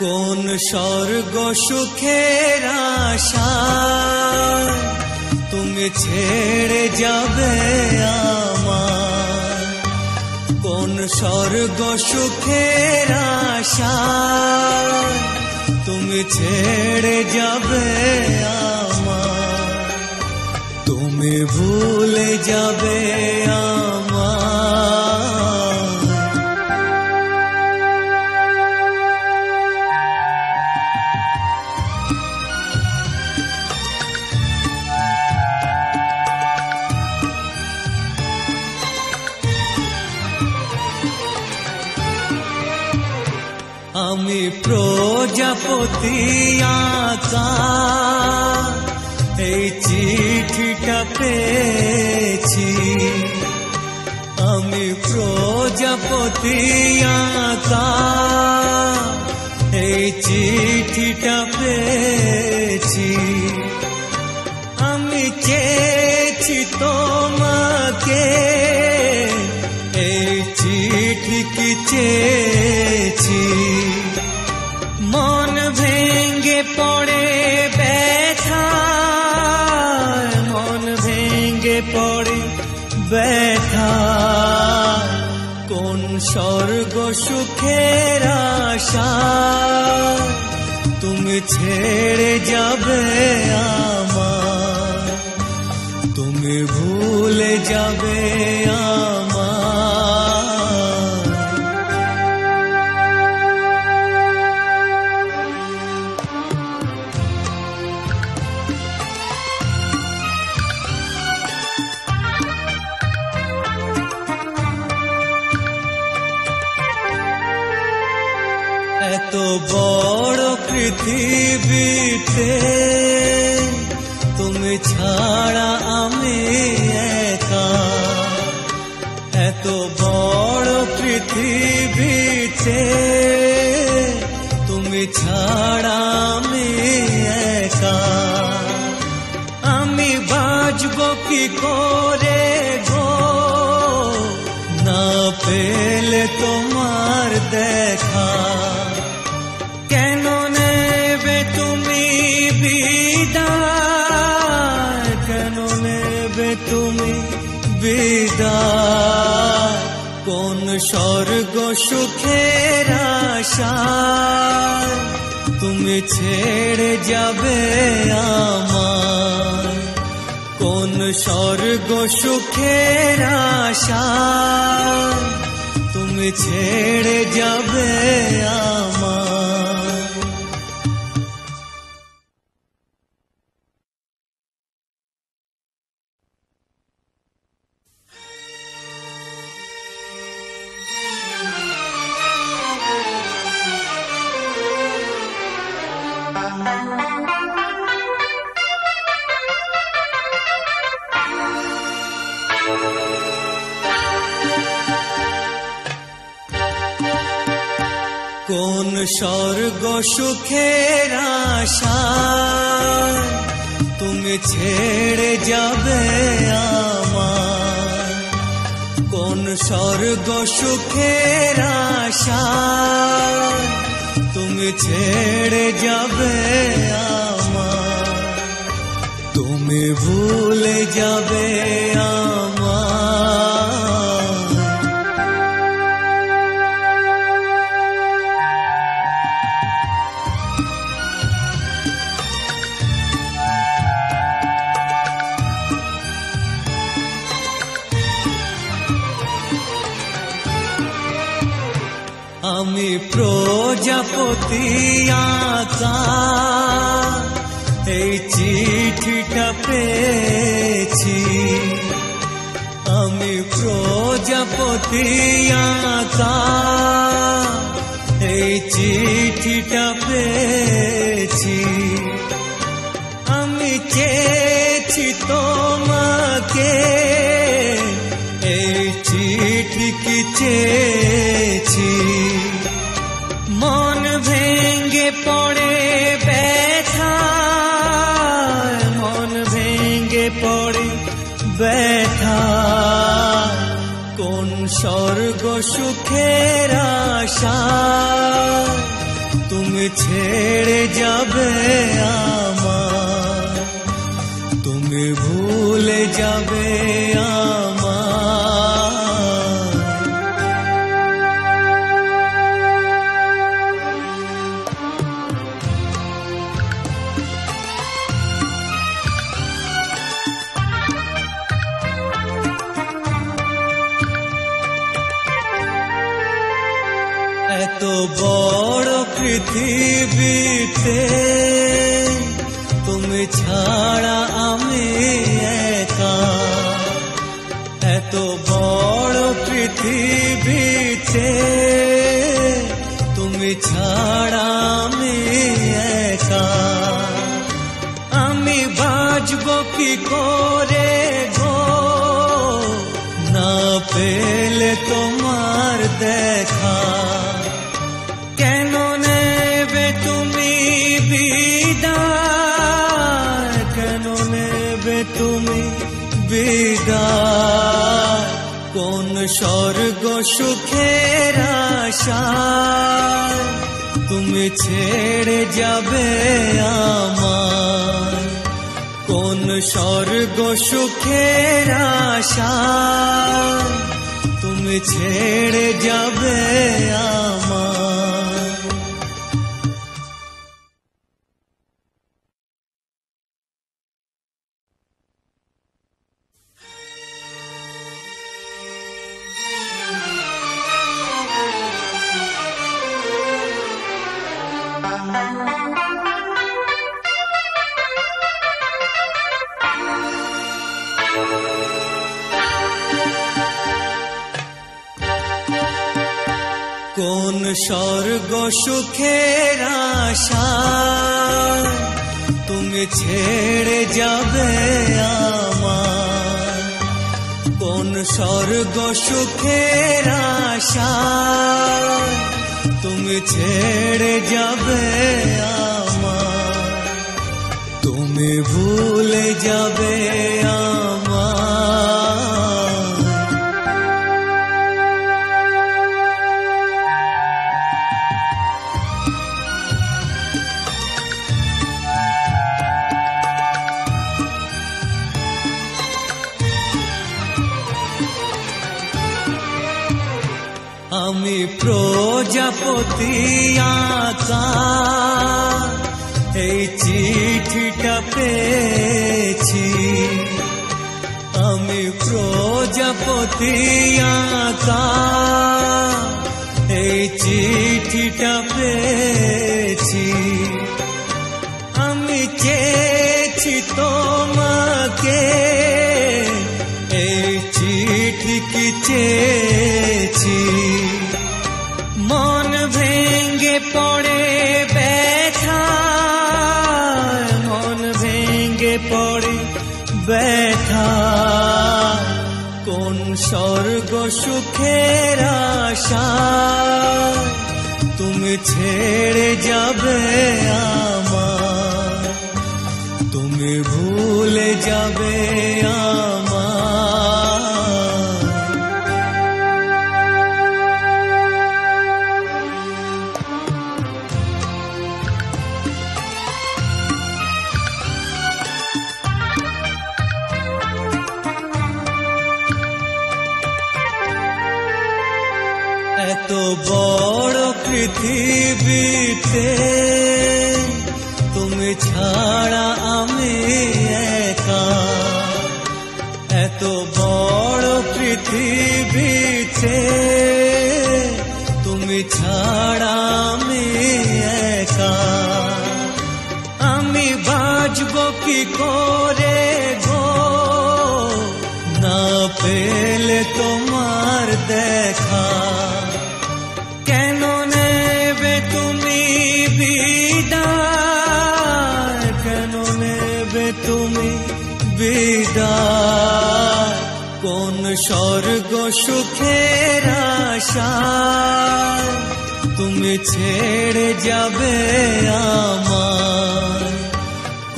কোন স্বর্গ সুখের আশায় তুমি ছেড়ে যাবে আমায়, কোন স্বর্গ সুখের আশায় তুমি ছেড়ে যাবে আমায়, তুমি ভুলে যাবে আমায়। আমি প্রজাপতি আঁকা এই চিঠিটা পেয়েছি, আমি প্রজাপতি আঁকা এই চিঠিটা পেয়েছি, আমি চেয়েছি তোমাকে এই চিঠি কি চেয়েছি, মন ভেঙে পড়ে ব্যথায়, মন ভেঙে পড়ে ব্যথায়, কোন স্বর্গ সুখের আশায় তুমি ছেড়ে যাবে আমায়, তুমি ভুলে যাবে আমায়। এত বড় পৃথিবীতে তুমি ছাড়া আমি একা, এত বড় পৃথিবীতে তুমি ছাড়া আমি একা, আমি বাঁচব কি করে গো না পেলে তোমার দেখা, কেন নেবে তুমি বিদায়, কেন নেবে তুমি বিদায়, কোন স্বর্গ সুখের আশায় তুমি ছেড়ে যাবে আমায়, কোন স্বর্গ সুখের আশায় তুমি ছেড়ে যাবে আমায়। কোন স্বর্গ সুখের আশায় তুমি ছেড়ে যাবে আমায়, কোন স্বর্গ সুখের আশায় তুমি ছেড়ে যাবে আমায়, তুমি ভুলে যাবে আমায়। আমি প্রজাপতি আঁকা এই চিঠিটা পেয়েছি, আমি প্রজাপতি আঁকা এই চিঠিটা পেয়েছি, আমি চেয়েছি তোমাকে এই চিঠি কি চেয়েছি, মন ভেঙে পড়ে ব্যথায়, মন ভেঙে পড়ে ব্যথায়, কোন স্বর্গ সুখের আশা তুমি ছেড়ে যাবে আমায়, তুমি ভুলে যাবে এত বড় পৃথিবীতে তুমি ছাড়া আমি একা, এত বড় পৃথিবীতে তুমি ছাড়া আমি একা, আমি বাঁচব কি করে গো না পেলে তোমার দেখা, কেন নেবে তুমি বিদায়, কেন নেবে তুমি বিদায়, কোন স্বর্গ সুখের আশায় তুমি ছেড়ে যাবে আমায়, কোন স্বর্গ সুখের আশায় তুমি ছেড়ে যাবে আমায়। কোন স্বর্গ সুখের আশায় তুমি ছেড়ে যাবে আমায়, কোন স্বর্গ সুখের আশায় তুমি ছেড়ে যাবে আমায়, তুমি ভুলে যাবে আমি প্রজাপতি আঁকা এই চিঠিটা পেয়েছি, আমি প্রজাপতি আঁকা এই চিঠিটা পেয়েছি, আমি চেয়েছি তোমাকে এই চিঠি কি চেয়েছি, মন ভেঙে পড়ে ব্যথা, মন ভেঙে পড়ে ব্যথা, কোন স্বর্গ সুখের আশা তুমি ছেড়ে যাবে আমায়, তুমি ভুলে যাবে এত বড় পৃথিবীতে তুমি ছাড়া আমি একা, এত বড় পৃথিবীতে তুমি ছাড়া আমি একা, আমি বাঁচব কি করে গো না পেলে তোমার দেখা, কেন নেবে তুমি বিদায়, কেন নেবে তুমি বিদায়, কোন স্বর্গ সুখের আশায় তুমি ছেড়ে যাবে আমায়,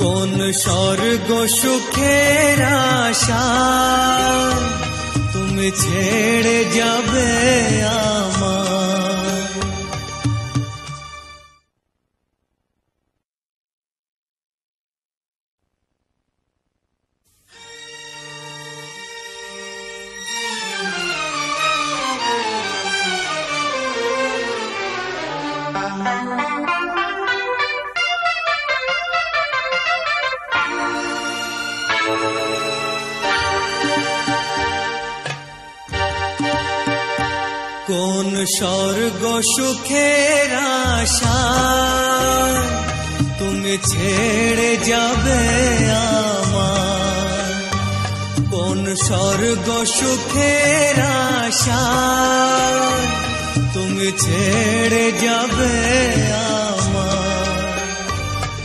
কোন স্বর্গ সুখের আশায় তুমি তুমি ছেড়ে যাবে আমায়। কোন স্বর্গ সুখের আশায় তুমি ছেড়ে যাবে আমায়। কোন স্বর্গ সুখের আশায় তুমি ছেড়ে যাবে আমায়।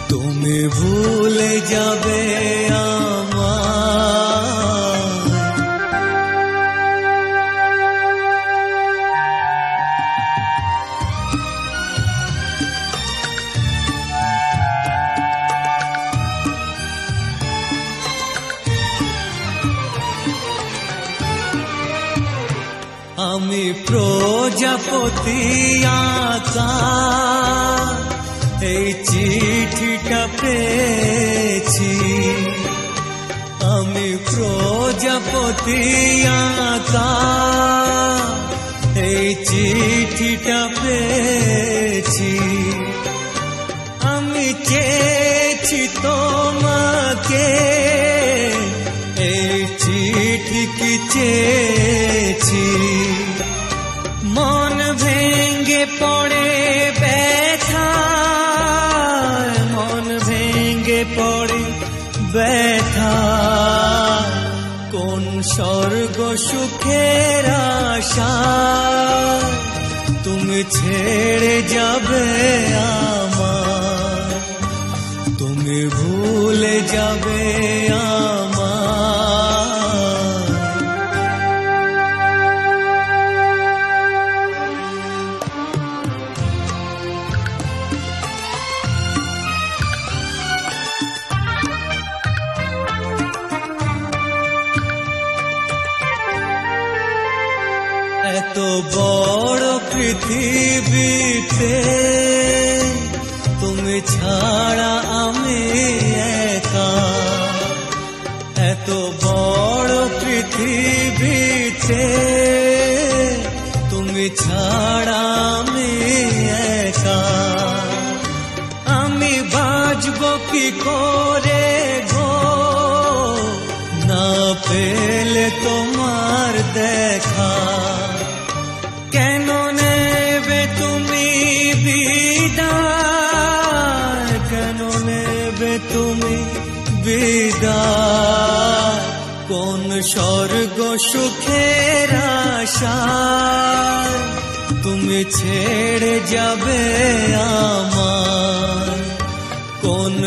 তুমি ভুলে যাবে আমায়। আমি প্রজাপতি আঁকা এই চিঠিটা পেয়েছি। আমি প্রজাপতি আঁকা এই চিঠিটা পেয়েছি। আমি চেয়েছি তোমাকে এই চিঠি কি চেয়েছি। মন ভেঙে পড়ে ব্যথায়, মন ভেঙে পড়ে ব্যথায়। কোন স্বর্গ সুখের আশায় তুমি ছেড়ে যাবে আমায়। তুমি ভুলে যাবে আমায়। এত বড় পৃথিবীতে তুমি ছাড়া আমি একা। এত বড় পৃথিবীতে তুমি ছাড়া আমি একা। আমি বাঁচব কি করে গো না পেলে তোমার দেখা। কেন নেবে তুমি বিদায়, কেন নেবে তুমি বিদায়। কোন স্বর্গ সুখের আশায় তুমি ছেড়ে যাবে আমায়। কোন